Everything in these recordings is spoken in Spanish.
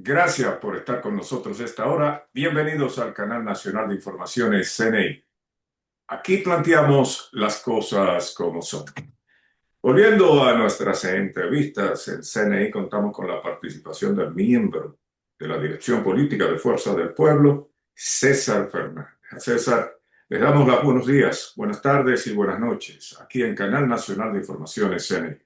Gracias por estar con nosotros a esta hora. Bienvenidos al Canal Nacional de Informaciones CNI. Aquí planteamos las cosas como son. Volviendo a nuestras entrevistas, en CNI contamos con la participación del miembro de la Dirección Política de Fuerza del Pueblo, César Fernández. César, les damos los buenos días, buenas tardes y buenas noches aquí en Canal Nacional de Informaciones CNI.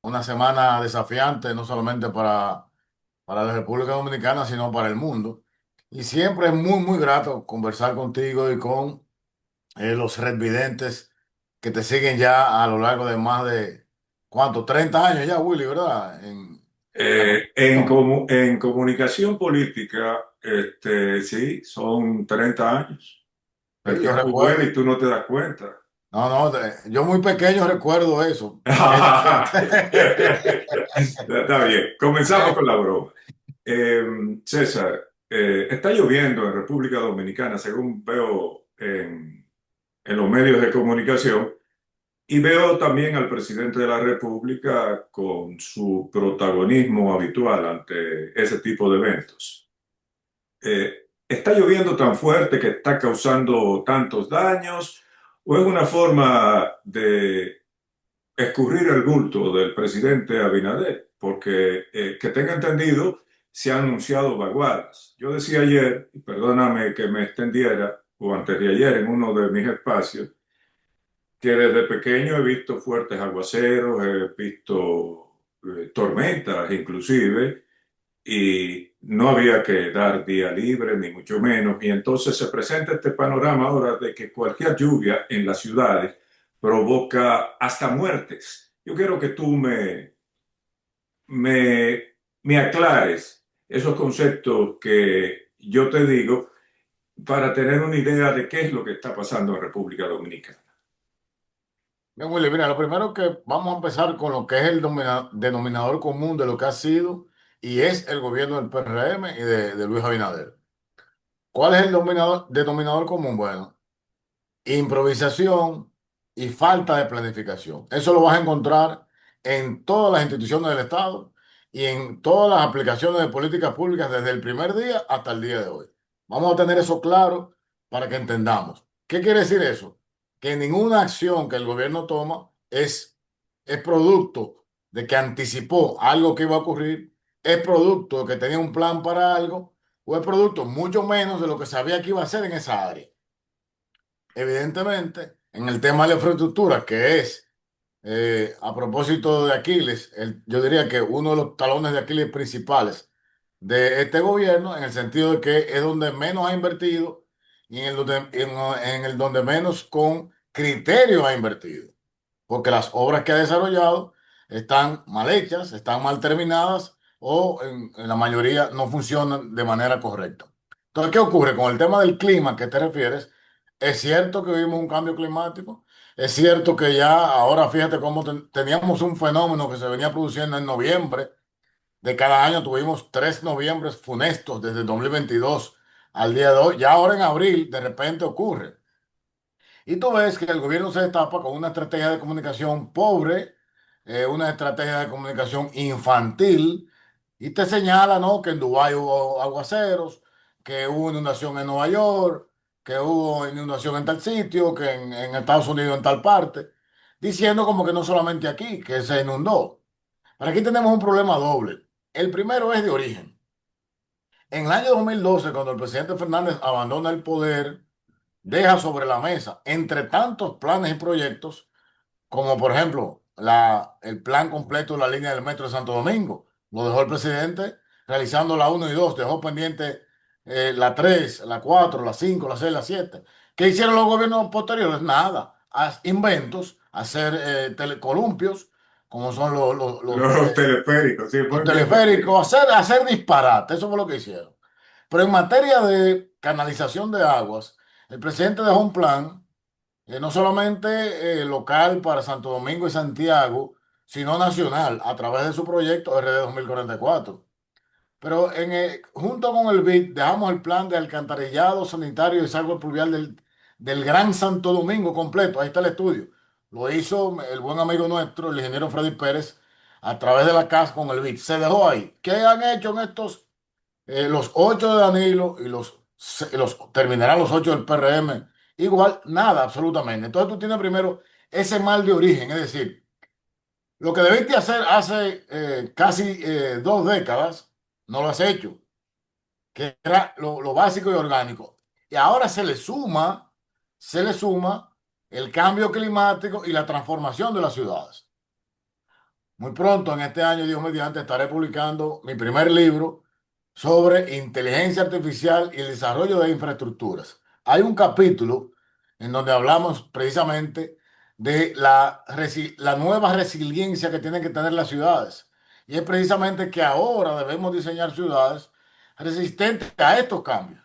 Una semana desafiante, no solamente para la República Dominicana, sino para el mundo. Y siempre es muy grato conversar contigo y con los redvidentes que te siguen ya a lo largo de más de, ¿cuánto? 30 años ya, Willy, ¿verdad? En la comunicación. En comunicación política, sí, son 30 años. El Sí, yo tiempo vuela recuerdo. y tú no te das cuenta. No, no, yo muy pequeño recuerdo eso. Está bien, comenzamos con la broma. Eh, César, está lloviendo en República Dominicana, según veo en los medios de comunicación, y veo también al presidente de la República con su protagonismo habitual ante ese tipo de eventos. ¿Está lloviendo tan fuerte que está causando tantos daños o es una forma de escurrir el bulto del presidente Abinader? Porque, que tenga entendido, se han anunciado vaguadas. Yo decía ayer, y perdóname que me extendiera, o antes de ayer en uno de mis espacios, que desde pequeño he visto fuertes aguaceros, he visto tormentas inclusive, y no había que dar día libre, ni mucho menos. Y entonces se presenta este panorama ahora de que cualquier lluvia en las ciudades provoca hasta muertes. Yo quiero que tú me, me aclares esos conceptos que yo te digo para tener una idea de qué es lo que está pasando en República Dominicana. Bien, Willy, mira, lo primero que vamos a empezar con lo que es el denominador común de lo que ha sido y es el gobierno del PRM y de Luis Abinader. ¿Cuál es el denominador común? Bueno, improvisación y falta de planificación. Eso lo vas a encontrar en todas las instituciones del Estado y en todas las aplicaciones de políticas públicas desde el primer día hasta el día de hoy. Vamos a tener eso claro para que entendamos. ¿Qué quiere decir eso? Que ninguna acción que el gobierno toma es producto de que anticipó algo que iba a ocurrir, es producto de que tenía un plan para algo, o es producto mucho menos de lo que sabía que iba a hacer en esa área. Evidentemente, en el tema de la infraestructura, que es, a propósito de Aquiles, yo diría que uno de los talones de Aquiles principales de este gobierno, en el sentido de que es donde menos ha invertido y en el donde menos con criterio ha invertido, porque las obras que ha desarrollado están mal hechas, están mal terminadas o en la mayoría no funcionan de manera correcta. Entonces, ¿qué ocurre con el tema del clima que te refieres? Es cierto que vivimos un cambio climático, es cierto que ya ahora fíjate cómo teníamos un fenómeno que se venía produciendo en noviembre de cada año, tuvimos 3 noviembres funestos desde el 2022 al día de hoy, ya ahora en abril de repente ocurre. Y tú ves que el gobierno se destapa con una estrategia de comunicación pobre, una estrategia de comunicación infantil, y te señala, ¿no? Que en Dubái hubo aguaceros, que hubo inundación en Nueva York, que hubo inundación en tal sitio, que en Estados Unidos en tal parte, diciendo como que no solamente aquí, que se inundó. Pero aquí tenemos un problema doble. El primero es de origen. En el año 2012, cuando el presidente Fernández abandona el poder, deja sobre la mesa, entre tantos planes y proyectos, como por ejemplo el plan completo de la línea del metro de Santo Domingo. Lo dejó el presidente realizando la uno y 2, dejó pendiente la 3, la 4, la 5, la 6, la 7. ¿Qué hicieron los gobiernos posteriores? Nada, inventos, hacer telecolumpios, como son Los teleféricos, sí, los muy bien definido. teleféricos, hacer disparate, eso fue lo que hicieron. Pero en materia de canalización de aguas, el presidente dejó un plan no solamente local para Santo Domingo y Santiago, sino nacional a través de su proyecto RD 2044. Pero junto con el BID dejamos el plan de alcantarillado sanitario y salvo pluvial del Gran Santo Domingo completo. Ahí está el estudio. lo hizo el buen amigo nuestro, el ingeniero Freddy Pérez, a través de la CAS con el BID. Se dejó ahí. ¿Qué han hecho en estos, los ocho de Danilo y terminarán los ocho del PRM? Igual, nada, absolutamente. Entonces tú tienes primero ese mal de origen, es decir, lo que debiste hacer hace casi 2 décadas, no lo has hecho, que era lo básico y orgánico. Y ahora se le suma el cambio climático y la transformación de las ciudades. Muy pronto, en este año, Dios mediante, estaré publicando mi primer libro sobre inteligencia artificial y el desarrollo de infraestructuras. Hay un capítulo en donde hablamos precisamente de la nueva resiliencia que tienen que tener las ciudades. Y es precisamente que ahora debemos diseñar ciudades resistentes a estos cambios.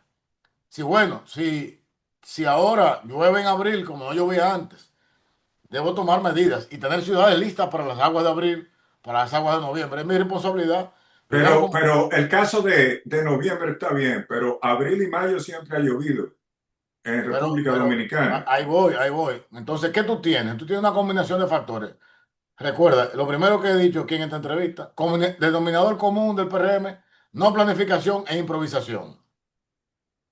Si ahora llueve en abril como no llovía antes, debo tomar medidas y tener ciudades listas para las aguas de abril, para las aguas de noviembre. Es mi responsabilidad. Primero, Pero el caso de noviembre está bien, pero abril y mayo siempre ha llovido en República Dominicana. ahí voy, ahí voy. Entonces, ¿qué tú tienes? Tú tienes una combinación de factores. Recuerda, lo primero que he dicho aquí en esta entrevista, denominador común del PRM, no planificación e improvisación.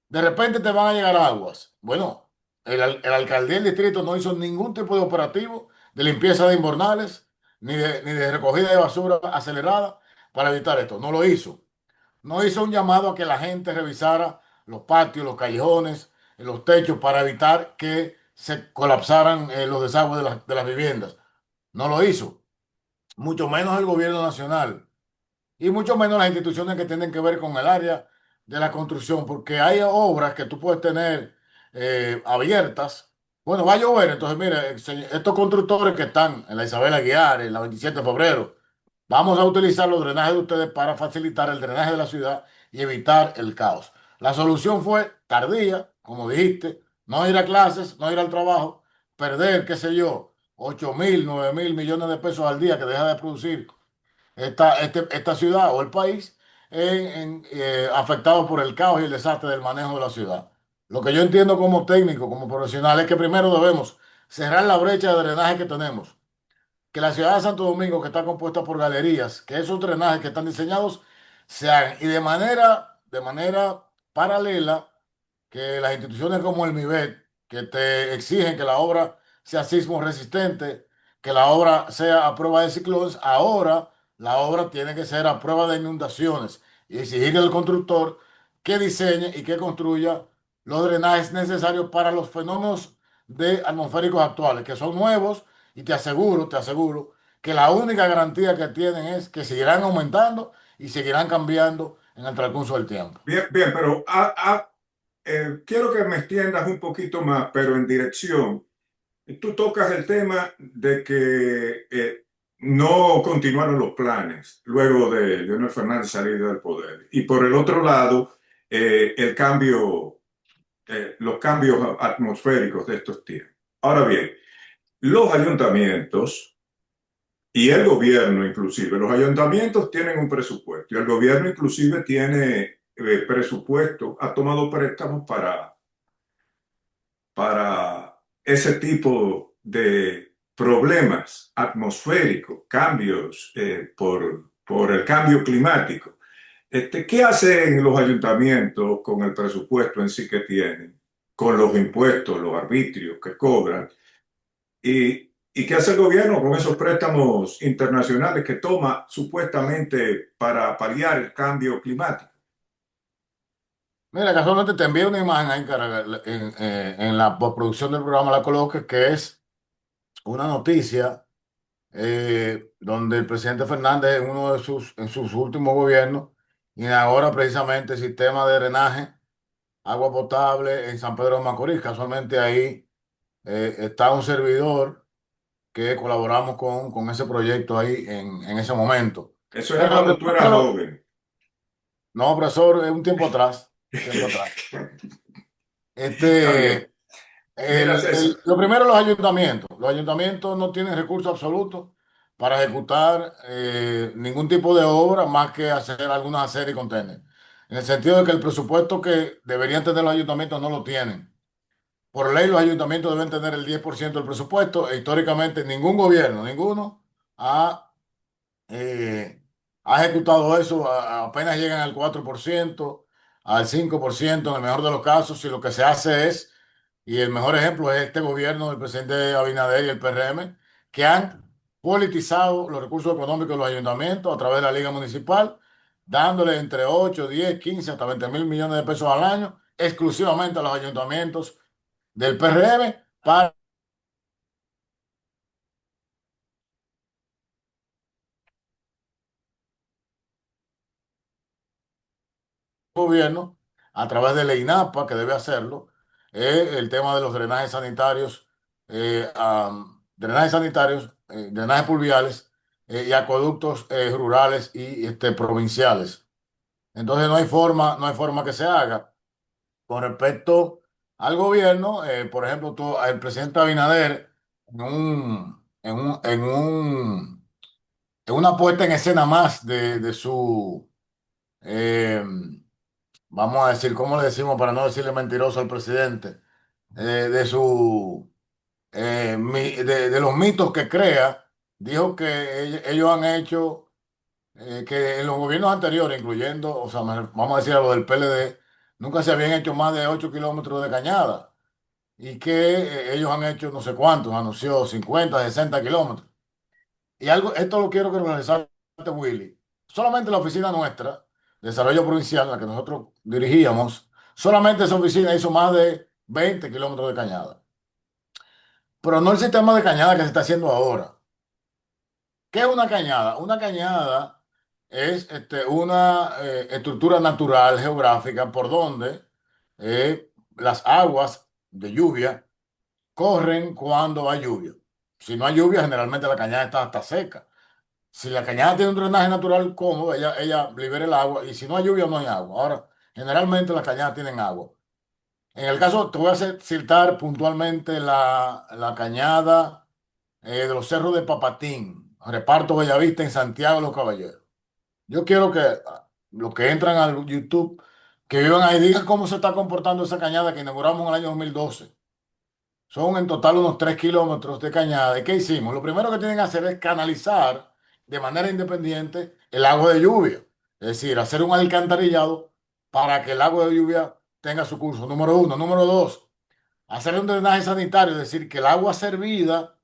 De repente te van a llegar aguas. Bueno, el alcaldía del distrito no hizo ningún tipo de operativo de limpieza de invernales ni de recogida de basura acelerada para evitar esto. No lo hizo. No hizo un llamado a que la gente revisara los patios, los callejones, los techos para evitar que se colapsaran los desagües de las viviendas. No lo hizo. Mucho menos el gobierno nacional y mucho menos las instituciones que tienen que ver con el área de la construcción, porque hay obras que tú puedes tener abiertas. Bueno, va a llover, entonces mire, estos constructores que están en la Isabel Aguiar, en la 27 de febrero, vamos a utilizar los drenajes de ustedes para facilitar el drenaje de la ciudad y evitar el caos. La solución fue tardía, como dijiste, no ir a clases, no ir al trabajo, perder, qué sé yo, 8.000, 9.000 millones de pesos al día que deja de producir esta ciudad o el país afectado por el caos y el desastre del manejo de la ciudad. Lo que yo entiendo como técnico, como profesional, es que primero debemos cerrar la brecha de drenaje que tenemos, que la ciudad de Santo Domingo, que está compuesta por galerías, que esos drenajes que están diseñados se hagan y de manera paralela que las instituciones como el MIBET, que te exigen que la obra sea sismo resistente, que la obra sea a prueba de ciclones, ahora la obra tiene que ser a prueba de inundaciones y exigirle al constructor que diseñe y que construya los drenajes necesarios para los fenómenos de atmosféricos actuales, que son nuevos y te aseguro que la única garantía que tienen es que seguirán aumentando y seguirán cambiando en el transcurso del tiempo. Bien, bien, pero quiero que me extiendas un poquito más, pero en dirección. Tú tocas el tema de que no continuaron los planes luego de Leonel Fernández salir del poder. Y por el otro lado, el cambio, los cambios atmosféricos de estos tiempos. Ahora bien, los ayuntamientos y el gobierno inclusive, los ayuntamientos tienen un presupuesto y el gobierno inclusive tiene presupuesto, ha tomado préstamos para ese tipo de problemas atmosféricos, cambios por el cambio climático. ¿Qué hacen los ayuntamientos con el presupuesto en sí que tienen, con los impuestos, los arbitrios que cobran? ¿Y qué hace el gobierno con esos préstamos internacionales que toma supuestamente para paliar el cambio climático? Mira, casualmente te envío una imagen ahí en la postproducción del programa La Coloque, que es una noticia donde el presidente Fernández en sus últimos gobiernos inaugura precisamente el sistema de drenaje, agua potable en San Pedro de Macorís. Casualmente ahí está un servidor que colaboramos con ese proyecto ahí en ese momento. Eso era Pero lo que cuando tú eras joven. no, profesor, es un tiempo atrás, un tiempo atrás. Está bien. Este, Mira, César. lo primero, los ayuntamientos. Los ayuntamientos no tienen recursos absolutos para ejecutar ningún tipo de obra más que hacer algunas hacer y contener. En el sentido de que el presupuesto que deberían tener los ayuntamientos no lo tienen. por ley los ayuntamientos deben tener el 10% del presupuesto e históricamente ningún gobierno, ninguno, ha eh, ha ejecutado eso, apenas llegan al 4%, al 5% en el mejor de los casos, y lo que se hace es, y el mejor ejemplo es este gobierno del presidente Abinader y el PRM, que han politizado los recursos económicos de los ayuntamientos a través de la Liga Municipal, dándole entre 8, 10, 15, hasta 20.000 millones de pesos al año, exclusivamente a los ayuntamientos del PRM para gobierno a través de la INAPA, que debe hacerlo, el tema de los drenajes pluviales y acueductos rurales y provinciales. Entonces no hay forma que se haga. Con respecto al gobierno, por ejemplo, el presidente Abinader, en una puesta en escena más de su, eh, vamos a decir, ¿cómo le decimos para no decirle mentiroso al presidente? De su, de los mitos que crea, dijo que ellos han hecho, que en los gobiernos anteriores, incluyendo, o sea, vamos a decir a lo del PLD, nunca se habían hecho más de 8 kilómetros de cañada y que ellos han hecho no sé cuántos, anunció 50, 60 kilómetros. Y algo, esto lo quiero que lo resalte Willy. Solamente la oficina nuestra, de Desarrollo Provincial, la que nosotros dirigíamos, solamente esa oficina hizo más de 20 kilómetros de cañada. Pero no el sistema de cañada que se está haciendo ahora. ¿Qué es una cañada? Una cañada es una estructura natural geográfica por donde las aguas de lluvia corren cuando hay lluvia. Si no hay lluvia, generalmente la cañada está hasta seca. Si la cañada tiene un drenaje natural cómodo, ella libera el agua, y si no hay lluvia, no hay agua. Ahora, generalmente las cañadas tienen agua. En el caso, te voy a citar puntualmente la cañada de los Cerros de Papatín, Reparto Bellavista en Santiago de los Caballeros. Yo quiero que los que entran al YouTube, que vivan ahí, digan cómo se está comportando esa cañada que inauguramos en el año 2012. Son en total unos 3 kilómetros de cañada. ¿Y qué hicimos? Lo primero que tienen que hacer es canalizar de manera independiente el agua de lluvia. Es decir, hacer un alcantarillado para que el agua de lluvia tenga su curso. Número uno. Número dos, hacer un drenaje sanitario. Es decir, que el agua servida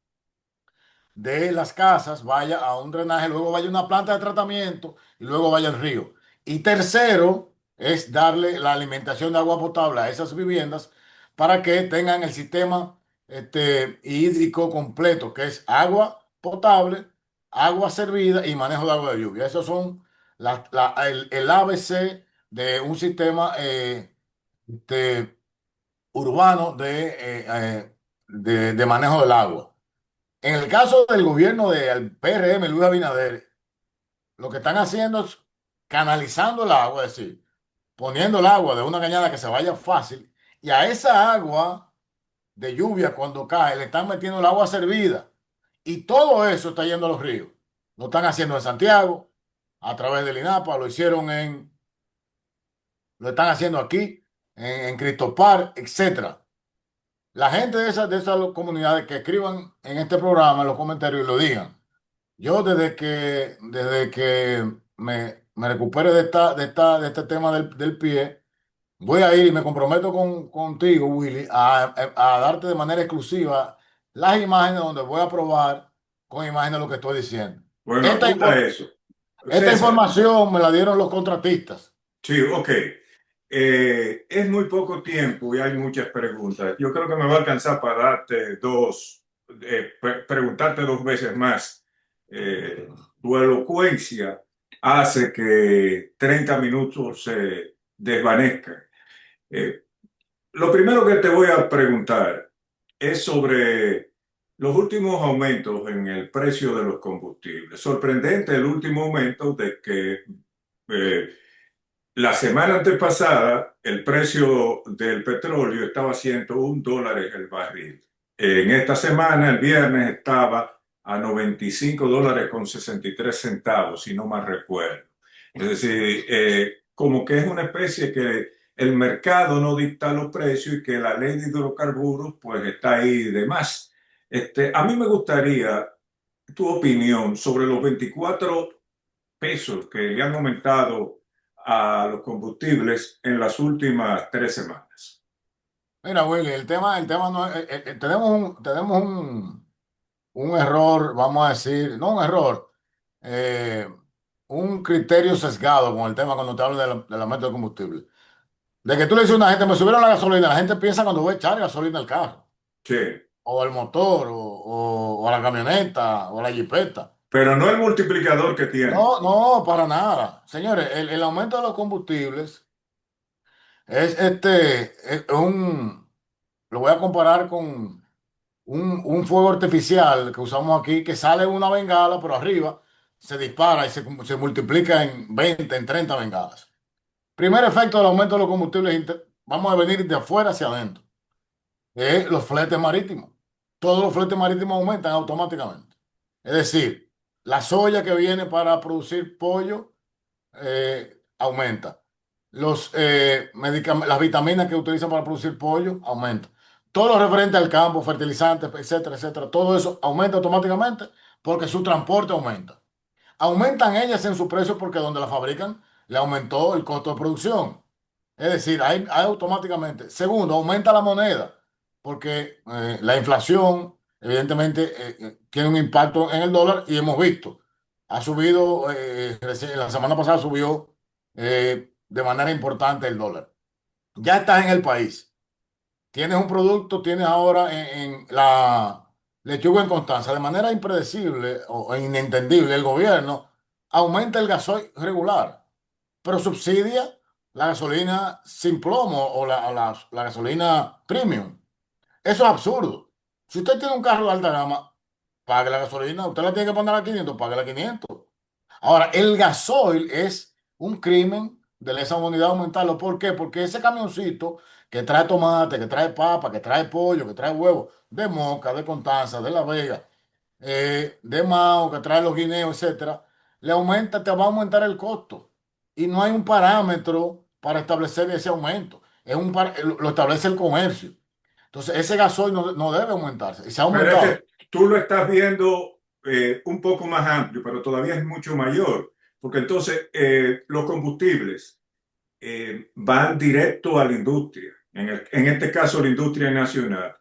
de las casas vaya a un drenaje, luego vaya a una planta de tratamiento y luego vaya al río. Y tercero es darle la alimentación de agua potable a esas viviendas para que tengan el sistema hídrico completo, que es agua potable, agua servida y manejo de agua de lluvia. Esos son el ABC de un sistema este, urbano de manejo del agua. En el caso del gobierno del PRM, Luis Abinader, lo que están haciendo es canalizando el agua, es decir, poniendo el agua de una cañada que se vaya fácil, y a esa agua de lluvia cuando cae le están metiendo el agua servida. Y todo eso está yendo a los ríos. Lo están haciendo en Santiago, a través del INAPA, lo están haciendo aquí, en Cristo Par, etcétera. La gente de esas comunidades que escriban en este programa, en los comentarios y lo digan. Yo desde que me recupere de este tema del pie, voy a ir y me comprometo contigo, Willy, a darte de manera exclusiva las imágenes donde voy a probar con imágenes lo que estoy diciendo. Bueno, Esta, apunta infor- eso. esta César, información me la dieron los contratistas. sí, ok. Es muy poco tiempo y hay muchas preguntas. Yo creo que me va a alcanzar para darte preguntarte dos veces más. Tu elocuencia hace que 30 minutos se desvanezcan. Eh, lo primero que te voy a preguntar es sobre los últimos aumentos en el precio de los combustibles. Sorprendente el último aumento de que eh, la semana antepasada el precio del petróleo estaba a $101 el barril. En esta semana, el viernes, estaba a $95.63, si no mal recuerdo. Es decir, como que es una especie que el mercado no dicta los precios y que la ley de hidrocarburos pues está ahí de más. A mí me gustaría tu opinión sobre los 24 pesos que le han aumentado a los combustibles en las últimas 3 semanas. Mira, Willy, el tema no es, tenemos un error, vamos a decir, no un error, eh, un criterio sesgado con el tema cuando te hablo del aumento de combustible. De que tú le dices a una gente, me subieron la gasolina, la gente piensa cuando voy a echar gasolina al carro, Sí, o al motor, o a la camioneta, o a la jipeta. pero no el multiplicador que tiene. No, no, para nada. Señores, el aumento de los combustibles lo voy a comparar con un fuego artificial que usamos aquí, que sale una bengala, pero arriba se dispara y se multiplica en 20 en 30 bengalas. Primer efecto del aumento de los combustibles, vamos a venir de afuera hacia adentro, es los fletes marítimos. Todos los fletes marítimos aumentan automáticamente. Es decir, la soya que viene para producir pollo aumenta. Las vitaminas que utilizan para producir pollo aumentan. Todo lo referente al campo, fertilizantes, etcétera, etcétera, todo eso aumenta automáticamente porque su transporte aumenta. Aumentan ellas en su precio porque donde la fabrican le aumentó el costo de producción. Es decir, hay automáticamente. Segundo, aumenta la moneda porque la inflación evidentemente tiene un impacto en el dólar y hemos visto, ha subido, la semana pasada subió de manera importante el dólar. Ya estás en el país. Tienes un producto, tienes ahora en la lechuga en Constanza, de manera impredecible o inentendible, el gobierno aumenta el gasoil regular, pero subsidia la gasolina sin plomo o la gasolina premium. Eso es absurdo. Si usted tiene un carro de alta gama, pague la gasolina, usted la tiene que poner a 500, pague la 500. Ahora, el gasoil es un crimen de lesa humanidad aumentarlo. ¿Por qué? Porque ese camioncito que trae tomate, que trae papa, que trae pollo, que trae huevo, de Moca, de Constanza, de La Vega, de Mao, que trae los guineos, etcétera, le aumenta, te va a aumentar el costo. Y no hay un parámetro para establecer ese aumento. Lo establece el comercio. Entonces, ese gasoil no debe aumentarse. Y se ha Pero es aumentado. que tú lo estás viendo un poco más amplio, pero todavía es mucho mayor, porque entonces los combustibles van directo a la industria, en este caso la industria nacional.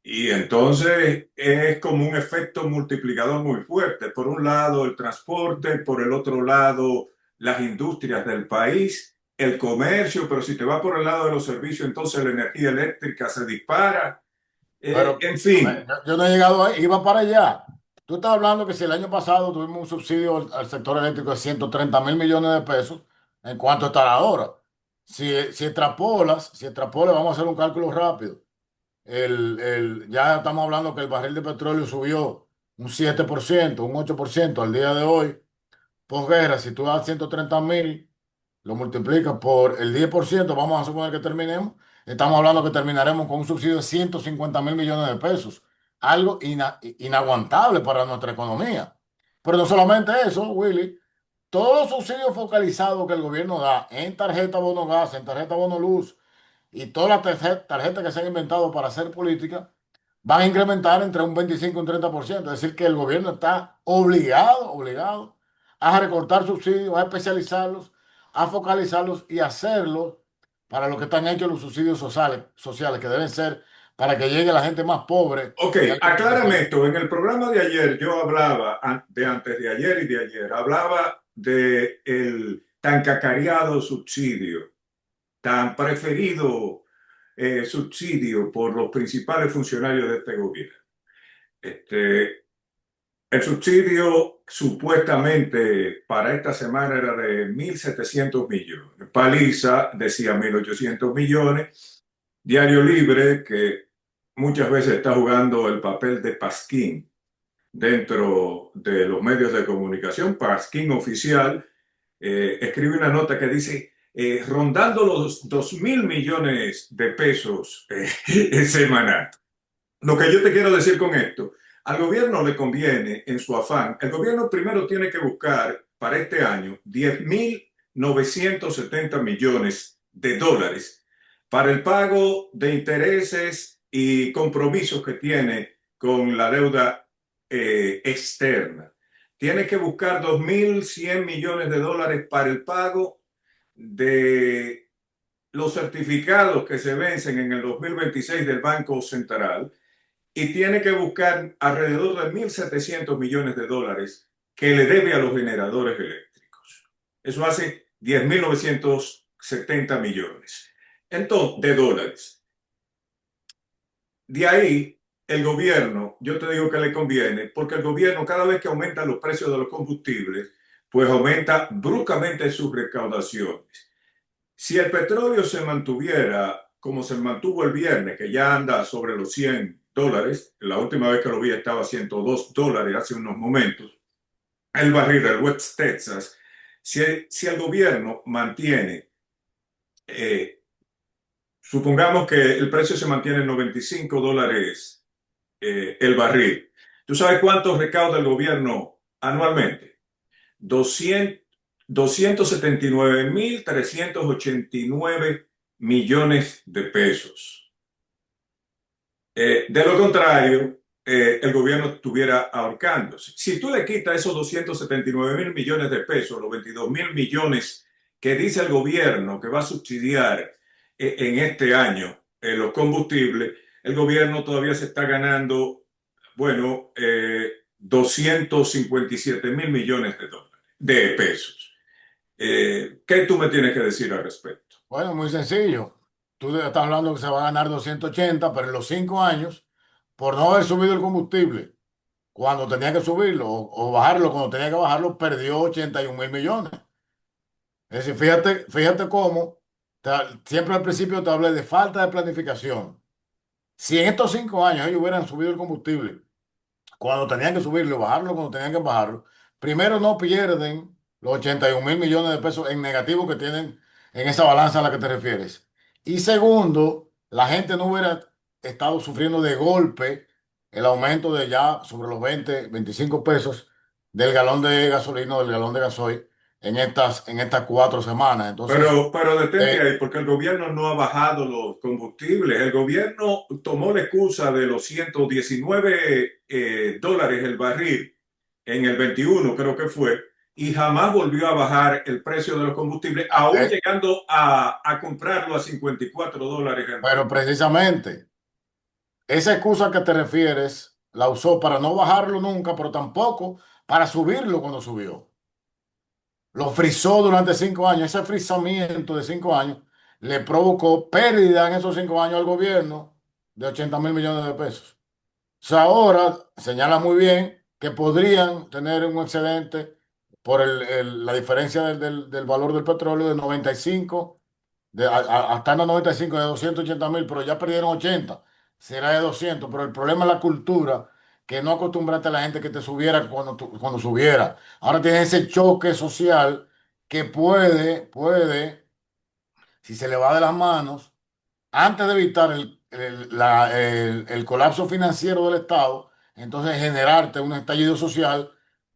Y entonces es como un efecto multiplicador muy fuerte. Por un lado el transporte, por el otro lado las industrias del país, el comercio, pero si te vas por el lado de los servicios, entonces la energía eléctrica se dispara. Pero En fin, yo no he llegado ahí, iba para allá. Tú estás hablando que si el año pasado tuvimos un subsidio al sector eléctrico de 130.000 millones de pesos, ¿en cuánto estará ahora? Si extrapolas, vamos a hacer un cálculo rápido. Ya estamos hablando que el barril de petróleo subió un 7%, un 8% al día de hoy. Posguerra, si tú das 130.000, lo multiplicas por el 10%, vamos a suponer que terminemos, estamos hablando que terminaremos con un subsidio de 150.000 millones de pesos, algo inaguantable para nuestra economía. Pero no solamente eso, Willy, todos los subsidios focalizados que el gobierno da en tarjeta bono gas, en tarjeta bono luz y todas las tarjetas que se han inventado para hacer política, van a incrementar entre un 25 y un 30%. Es decir, que el gobierno está obligado a recortar subsidios, a especializarlos, a focalizarlos y hacerlos para lo que están hechos los subsidios sociales, que deben ser para que llegue la gente más pobre ok, de alto aclárame ingreso. esto. En el programa de ayer yo hablaba, de antes de ayer y de ayer, hablaba de el tan cacareado subsidio, tan preferido subsidio por los principales funcionarios de este gobierno. Este, el subsidio supuestamente para esta semana era de 1.700 millones. Paliza decía 1.800 millones. Diario Libre, que muchas veces está jugando el papel de pasquín dentro de los medios de comunicación, pasquín oficial, escribe una nota que dice, rondando los 2.000 millones de pesos semanal. Lo que yo te quiero decir con esto, al gobierno le conviene en su afán, el gobierno primero tiene que buscar para este año 10.970 millones de dólares para el pago de intereses y compromisos que tiene con la deuda externa. Tiene que buscar 2.100 millones de dólares para el pago de los certificados que se vencen en el 2026 del Banco Central y tiene que buscar alrededor de 1.700 millones de dólares que le debe a los generadores eléctricos. Eso hace 10.970 millones entonces, de dólares. De ahí, el gobierno, yo te digo que le conviene, porque el gobierno cada vez que aumenta los precios de los combustibles, pues aumenta bruscamente sus recaudaciones. Si el petróleo se mantuviera como se mantuvo el viernes, que ya anda sobre los $100, la última vez que lo vi estaba a $102 hace unos momentos, el barril del West Texas, si el gobierno mantiene, eh, supongamos que el precio se mantiene en $95 el barril, ¿tú sabes cuánto recauda el gobierno anualmente? 279.389 millones de pesos. De lo contrario, el gobierno estuviera ahorcándose. Si tú le quitas esos 279.000 millones de pesos, los 22.000 millones que dice el gobierno que va a subsidiar en este año los combustibles, el gobierno todavía se está ganando, bueno, 257.000 millones de pesos. ¿Qué tú me tienes que decir al respecto? Bueno, muy sencillo. Tú estás hablando que se va a ganar 280, pero en los 5 años, por no haber subido el combustible, cuando tenía que subirlo o bajarlo cuando tenía que bajarlo, perdió 81.000 millones. Es decir, fíjate cómo, siempre al principio te hablé de falta de planificación. Si en estos 5 años ellos hubieran subido el combustible, cuando tenían que subirlo, bajarlo cuando tenían que bajarlo, primero no pierden los 81.000 millones de pesos en negativo que tienen en esa balanza a la que te refieres. Y segundo, la gente no hubiera estado sufriendo de golpe el aumento de ya sobre los 20, 25 pesos del galón de gasolina o del galón de gasoil en estas 4 semanas. Entonces, Pero detente eh, ahí, porque el gobierno no ha bajado los combustibles. El gobierno tomó la excusa de los 119 dólares el barril en el 21, creo que fue, y jamás volvió a bajar el precio de los combustibles, aún eh, llegando a comprarlo a $54 el pero barril. precisamente esa excusa que te refieres la usó para no bajarlo nunca, pero tampoco para subirlo cuando subió. Lo frizó durante 5 años. Ese frizamiento de 5 años le provocó pérdida en esos 5 años al gobierno de 80.000 millones de pesos. O sea, ahora señala muy bien que podrían tener un excedente por la diferencia del valor del petróleo de 95, hasta en los 95 de 280.000, pero ya perdieron 80, será de 200. Pero el problema es la cultura, que no acostumbraste a la gente que te subiera cuando subiera. Ahora tienes ese choque social que si se le va de las manos, antes de evitar el colapso financiero del Estado, entonces generarte un estallido social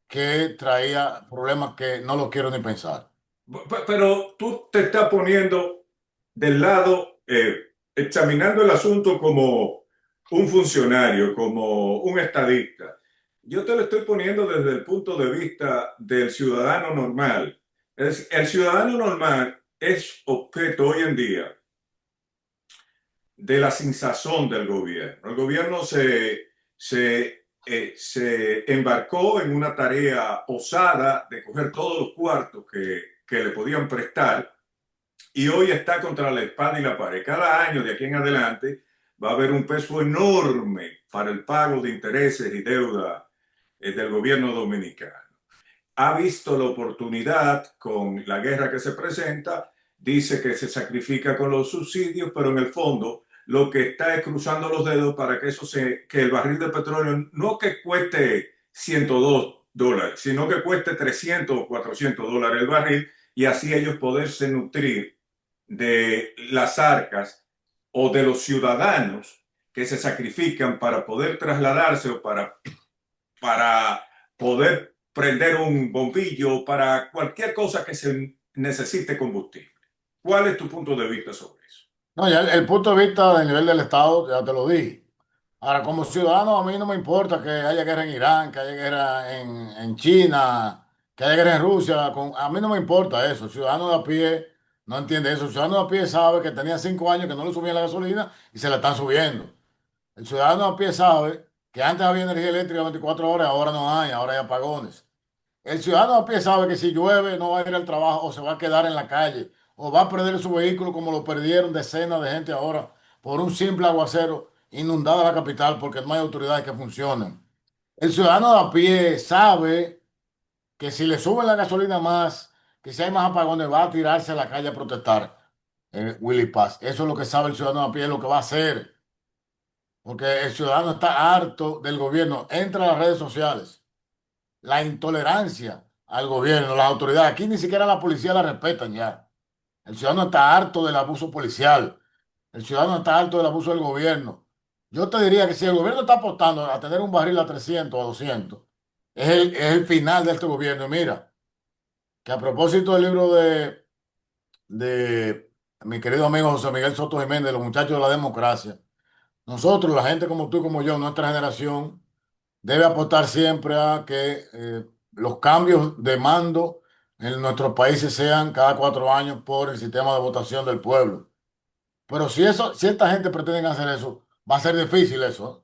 que traía problemas que no lo quiero ni pensar. Pero tú te estás poniendo del lado, examinando el asunto como un funcionario, como un estadista. Yo te lo estoy poniendo desde el punto de vista del ciudadano normal. El ciudadano normal es objeto hoy en día de la sinrazón del gobierno. El gobierno se embarcó en una tarea osada de coger todos los cuartos que le podían prestar y hoy está contra la espada y la pared. Cada año de aquí en adelante va a haber un peso enorme para el pago de intereses y deuda del gobierno dominicano. Ha visto la oportunidad con la guerra que se presenta, dice que se sacrifica con los subsidios, pero en el fondo lo que está es cruzando los dedos para que que el barril de petróleo no que cueste $102, sino que cueste 300 o $400 el barril y así ellos poderse nutrir de las arcas o de los ciudadanos que se sacrifican para poder trasladarse o para poder prender un bombillo, para cualquier cosa que se necesite combustible. ¿Cuál es tu punto de vista sobre eso? No, ya el punto de vista del nivel del Estado, ya te lo dije. Ahora, como ciudadano, a mí no me importa que haya guerra en Irán, que haya guerra en China, que haya guerra en Rusia. A mí no me importa eso. El ciudadano de a pie no entiende eso. El ciudadano de a pie sabe que tenía 5 años que no le subían la gasolina y se la están subiendo. El ciudadano de a pie sabe que antes había energía eléctrica 24 horas, ahora no hay, ahora hay apagones. El ciudadano a pie sabe que si llueve no va a ir al trabajo o se va a quedar en la calle o va a perder su vehículo como lo perdieron decenas de gente ahora por un simple aguacero inundada la capital porque no hay autoridades que funcionen. El ciudadano de a pie sabe que si le suben la gasolina más, que si hay más apagones, va a tirarse a la calle a protestar. Willy Paz, eso es lo que sabe el ciudadano de a pie, lo que va a hacer, porque el ciudadano está harto del gobierno. Entra a las redes sociales, la intolerancia al gobierno, las autoridades. Aquí ni siquiera la policía la respetan ya. El ciudadano está harto del abuso policial. El ciudadano está harto del abuso del gobierno. Yo te diría que si el gobierno está apostando a tener un barril a 300 o a 200, es el final de este gobierno. Y mira, que a propósito del libro de mi querido amigo José Miguel Soto Jiménez, de los muchachos de la democracia, nosotros, la gente como tú y como yo, nuestra generación, debe apostar siempre a que los cambios de mando en nuestros países sean cada 4 años por el sistema de votación del pueblo. Pero si esta gente pretende hacer eso, va a ser difícil eso, ¿eh?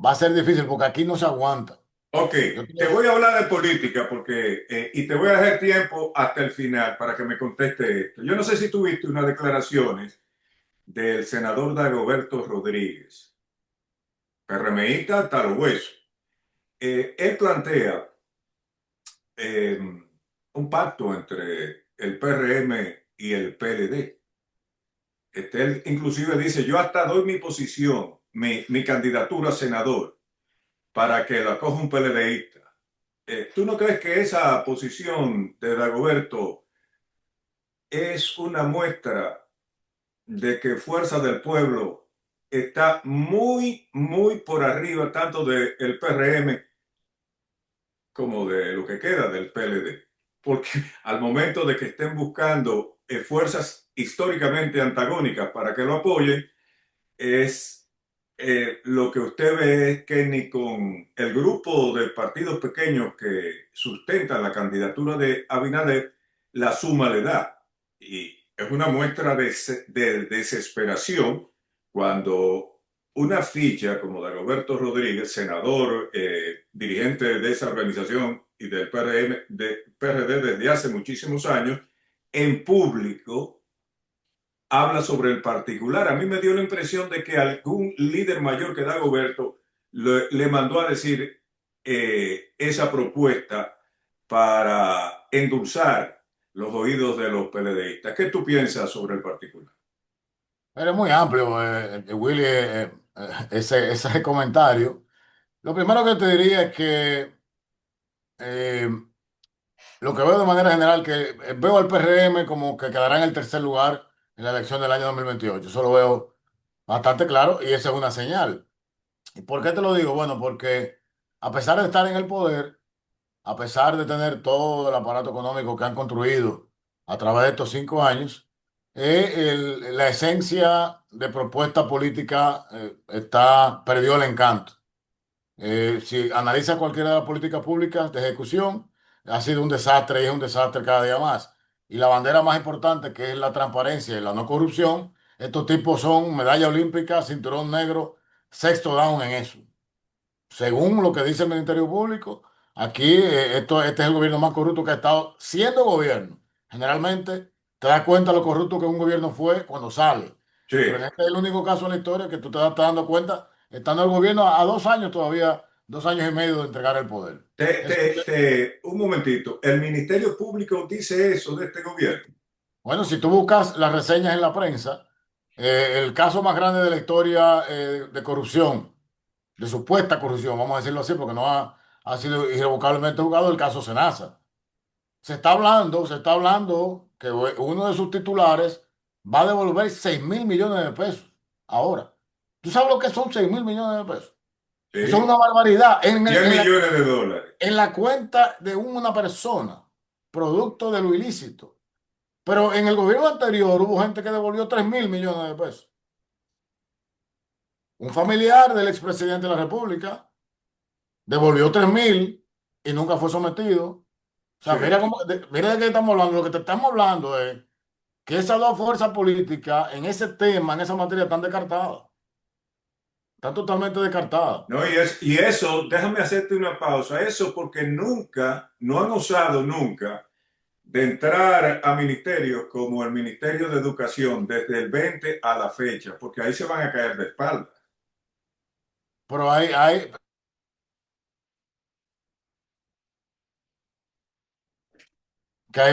Va a ser difícil porque aquí no se aguanta. Ok, Yo te creo- voy a hablar de política porque, y te voy a dejar tiempo hasta el final para que me conteste esto. Yo no sé si tuviste unas declaraciones del senador Dagoberto Rodríguez, PRMista hasta los huesos. Él plantea eh, un pacto entre el PRM y el PLD. Él inclusive dice, yo hasta doy mi posición, mi candidatura a senador, para que la coja un PLDista. ¿Tú no crees que esa posición de Dagoberto es una muestra de que Fuerza del Pueblo está muy, muy por arriba tanto del PRM como de lo que queda del PLD? Porque al momento de que estén buscando fuerzas históricamente antagónicas para que lo apoyen, es lo que usted ve es que ni con el grupo de partidos pequeños que sustentan la candidatura de Abinader, la suma le da. Y es una muestra de desesperación cuando una ficha como Dagoberto Rodríguez, senador, dirigente de esa organización y del PRD desde hace muchísimos años, en público habla sobre el particular. A mí me dio la impresión de que algún líder mayor que Dagoberto le mandó a decir esa propuesta para endulzar los oídos de los PLDistas. ¿Qué tú piensas sobre el particular? Eres muy amplio, Willy, ese comentario. Lo primero que te diría es que eh, lo que veo de manera general, que veo al PRM como que quedará en el tercer lugar en la elección del año 2028. Eso lo veo bastante claro y esa es una señal. ¿Y por qué te lo digo? Bueno, porque a pesar de estar en el poder, a pesar de tener todo el aparato económico que han construido a través de estos 5 años, la esencia de propuesta política perdió el encanto. Si analiza cualquiera de las políticas públicas de ejecución, ha sido un desastre y es un desastre cada día más. Y la bandera más importante, que es la transparencia y la no corrupción, estos tipos son medalla olímpica, cinturón negro, sexto down en eso. Según lo que dice el Ministerio Público, aquí este es el gobierno más corrupto que ha estado siendo gobierno. Generalmente te das cuenta lo corrupto que un gobierno fue cuando sale. Sí, Pero en este es el único caso en la historia que tú te estás dando cuenta, estando el gobierno a 2 años todavía, 2 años y medio de entregar el poder. Eso, un momentito. ¿El Ministerio Público dice eso de este gobierno? bueno, si tú buscas las reseñas en la prensa, el caso más grande de la historia de corrupción, de supuesta corrupción, vamos a decirlo así, porque no ha sido irrevocablemente juzgado el caso Senasa. Se está hablando que uno de sus titulares va a devolver 6.000 millones de pesos. Ahora, ¿tú sabes lo que son 6.000 millones de pesos? Eso es Sí. una barbaridad. En, el- 100 en la, millones de dólares. en la cuenta de una persona, producto de lo ilícito. Pero en el gobierno anterior hubo gente que devolvió 3.000 millones de pesos. Un familiar del expresidente de la República devolvió 3.000 y nunca fue sometido. O sea, Sí. mira de qué estamos hablando. Lo que te estamos hablando es que esas dos fuerzas políticas en ese tema, en esa materia, están descartadas. Están totalmente descartadas. No, y eso, déjame hacerte una pausa. Eso porque nunca, no han osado nunca de entrar a ministerios como el Ministerio de Educación desde el 20 a la fecha, porque ahí se van a caer de espalda. Pero hay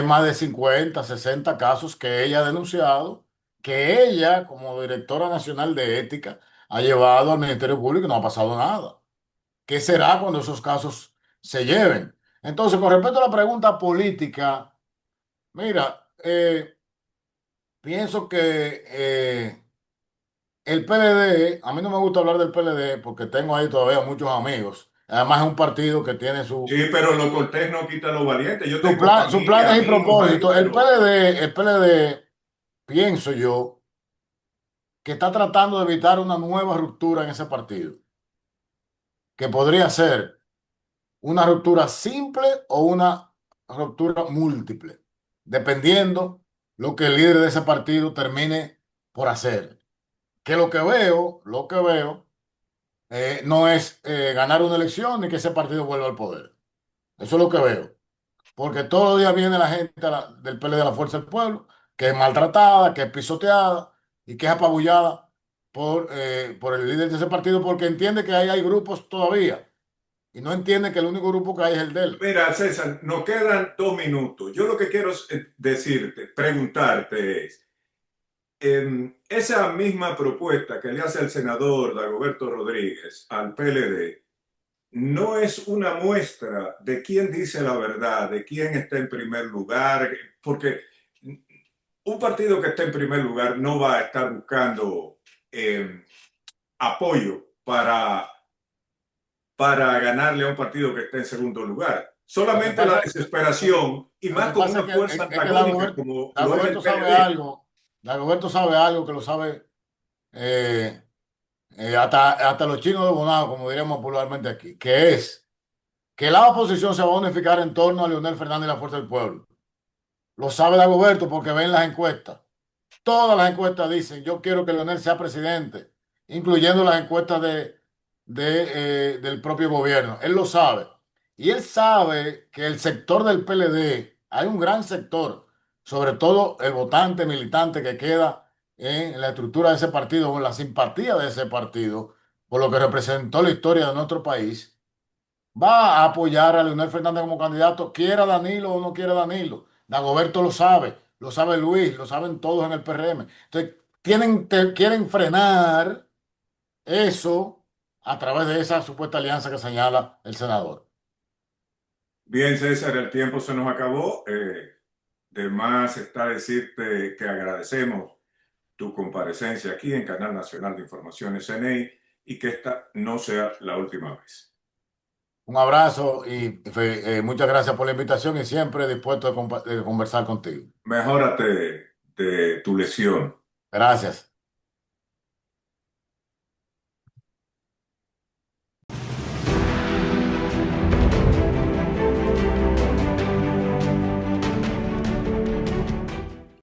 más de 50 60 casos que ella ha denunciado, que ella, como directora nacional de ética, ha llevado al Ministerio Público y no ha pasado nada. ¿Qué será cuando esos casos se lleven? Entonces, con respecto a la pregunta política, mira, pienso que el PLD, a mí no me gusta hablar del PLD porque tengo ahí todavía muchos amigos. Además, es un partido que tiene Sí, pero lo cortés no quita lo valiente. Yo tengo sus familia, planes y amigos ahí, propósitos. pero El PLD, pienso yo, que está tratando de evitar una nueva ruptura en ese partido, que podría ser una ruptura simple o una ruptura múltiple, dependiendo lo que el líder de ese partido termine por hacer. Que lo que veo, no es ganar una elección ni que ese partido vuelva al poder. Eso es lo que veo. Porque todos los días viene la gente del PLD de la Fuerza del Pueblo, que es maltratada, que es pisoteada y que es apabullada por el líder de ese partido porque entiende que ahí hay grupos todavía y no entiende que el único grupo que hay es el de él. mira, César, nos quedan 2 minutos. Yo lo que quiero decirte, preguntarte es, esa misma propuesta que le hace el senador Dagoberto Rodríguez al PLD, no es una muestra de quién dice la verdad, de quién está en primer lugar, porque un partido que está en primer lugar no va a estar buscando eh, apoyo para ganarle a un partido que está en segundo lugar. Lo que Solamente la pasa, desesperación y lo más que con pasa una fuerza es que antagónica como lo es el Dagoberto sabe PLD. algo, Dagoberto sabe algo que lo sabe eh, hasta los chinos de Bonao, como diríamos popularmente aquí, que es que la oposición se va a unificar en torno a Leonel Fernández y la Fuerza del Pueblo. Lo sabe Dagoberto porque ven las encuestas. Todas las encuestas dicen, yo quiero que Leonel sea presidente, incluyendo las encuestas del propio gobierno. Él lo sabe. Y él sabe que el sector del PLD, hay un gran sector, sobre todo el votante militante que queda en la estructura de ese partido, con la simpatía de ese partido, por lo que representó la historia de nuestro país, va a apoyar a Leonel Fernández como candidato, quiera Danilo o no quiera Danilo. Dagoberto lo sabe Luis, lo saben todos en el PRM. Entonces, quieren frenar eso a través de esa supuesta alianza que señala el senador. Bien, César, el tiempo se nos acabó. De más está decirte que agradecemos tu comparecencia aquí en Canal Nacional de Informaciones CNI y que esta no sea la última vez. Un abrazo y muchas gracias por la invitación y siempre dispuesto de conversar contigo. Mejórate de tu lesión. Gracias.